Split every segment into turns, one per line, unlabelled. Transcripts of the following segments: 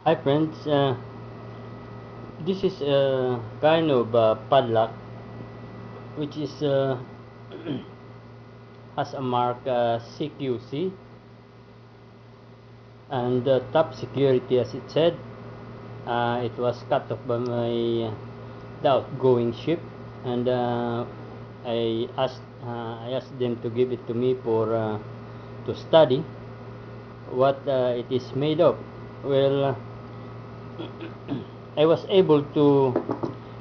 Hi friends, this is a kind of padlock which is has a mark CQC and top security as it said. It was cut off by the outgoing ship, and I asked them to give it to me for to study what it is made of. Well, I was able to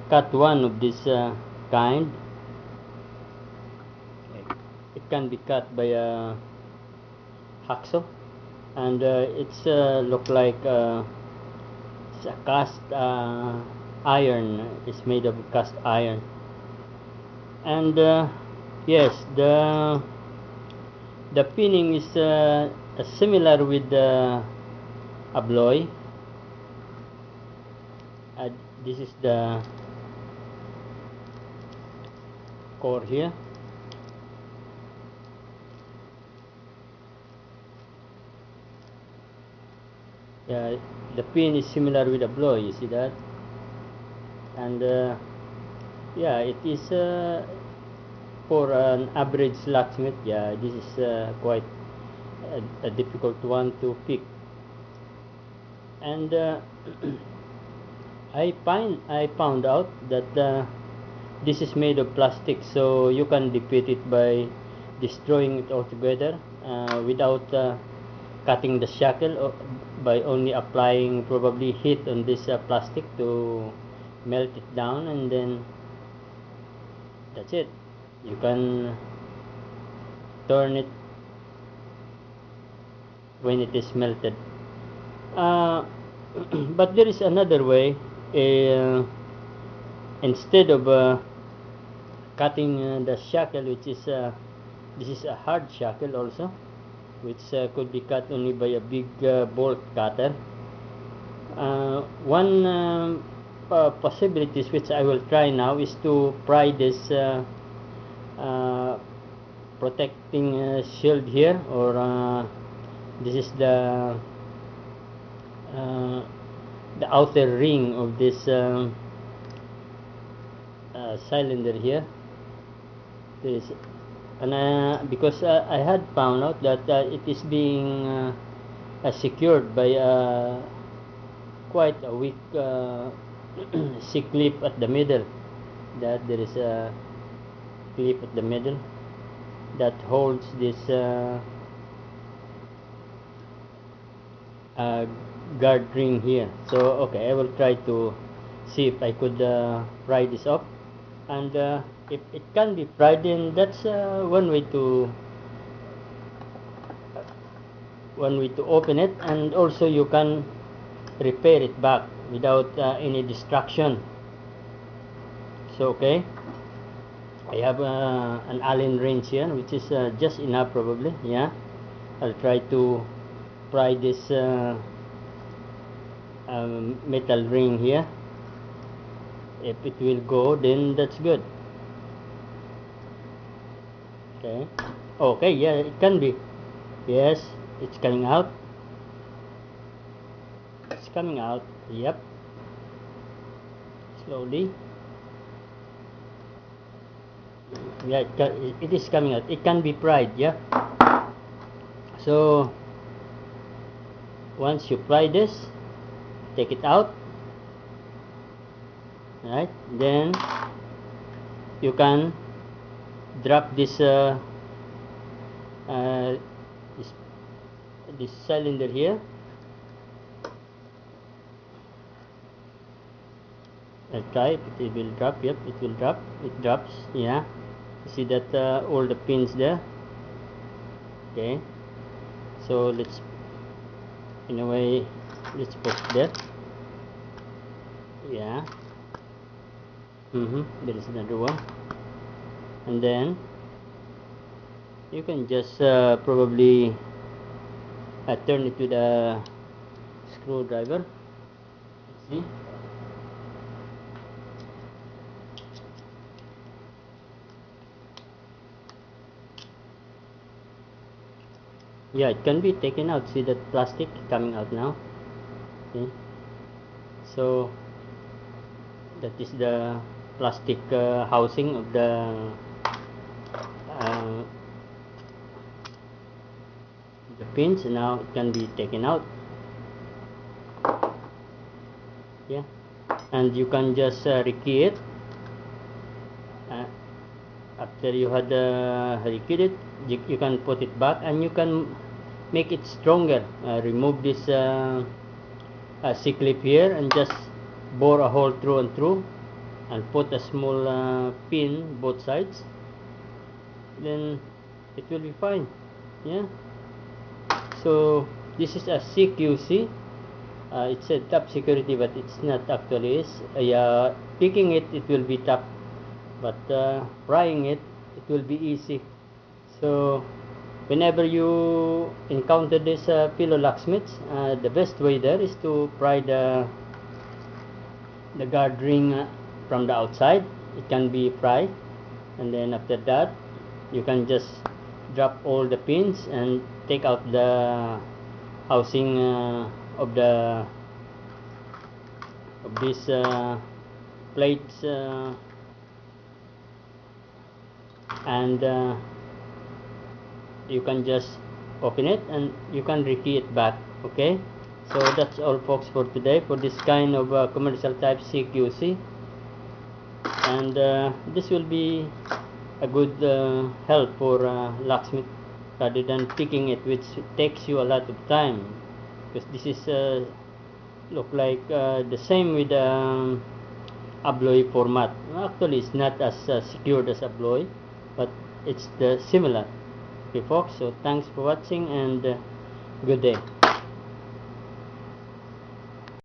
cut one of this kind. It can be cut by a hacksaw, and it's look like it's a cast iron. It's made of cast iron, and yes, the pinning is similar with the abloy. uh, this is the core here. Yeah, the pin is similar with abloy, you see that. And yeah, it is for an average locksmith. Yeah, this is quite a difficult one to pick. And I found out that this is made of plastic, so you can defeat it by destroying it altogether without cutting the shackle, or by only applying probably heat on this plastic to melt it down, and then that's it. You can turn it when it is melted. uh, but there is another way. uh, Instead of cutting the shackle, which is this is a hard shackle also, which could be cut only by a big bolt cutter. One possibilities which I will try now is to pry this uh, protecting shield here, or this is uh, the outer ring of this cylinder here. This, and because I had found out that it is being secured by quite a weak C clip at the middle. That there is a clip at the middle that holds this uh, guard ring here. So okay, I will try to see if I could pry this up, and if it can be pried, then that's one way to open it, and also you can repair it back without any destruction. So okay, I have an Allen wrench here, which is just enough probably. Yeah, I'll try to pry this metal ring here. If it will go, then that's good. Okay, okay, yeah, it can be. Yes, it's coming out. It's coming out. Yep, slowly. Yeah, it is coming out. It can be pried. Yeah. So once you pry this, take it out. Right. Then you can drop this uh, this this cylinder here. I'll try if it will drop. Yep, it will drop. It drops. Yeah, you see that all the pins there. Okay, so let's, in a way, let's put that. Yeah. There is another one, and then you can just probably turn it to the screwdriver. See. Yeah, it can be taken out. See that plastic coming out now. Okay. So that is the plastic housing of uh, the pins. Now it can be taken out. Yeah, and you can just rekey it. After you had rekeyed it, you can put it back, and you can make it stronger. Remove this C-clip here and just bore a hole through and through, and put a small pin both sides. Then it will be fine. Yeah. So this is a CQC. It's a top security, but it's not actually is. Yeah, picking it will be tough, but prying it will be easy. So whenever you encounter this pillow locksmiths, the best way there is to pry the guard ring from the outside. It can be pried, and then after that you can just drop all the pins and take out the housing of these plates, and you can just open it and you can rekey it back. Okay, so that's all folks for today for this kind of commercial type CQC, and this will be a good help for locksmith rather than picking it, which takes you a lot of time, because this is look like the same with abloy format. Actually it's not as secured as abloy, but it's the similar. Okay folks, so thanks for watching, and good day.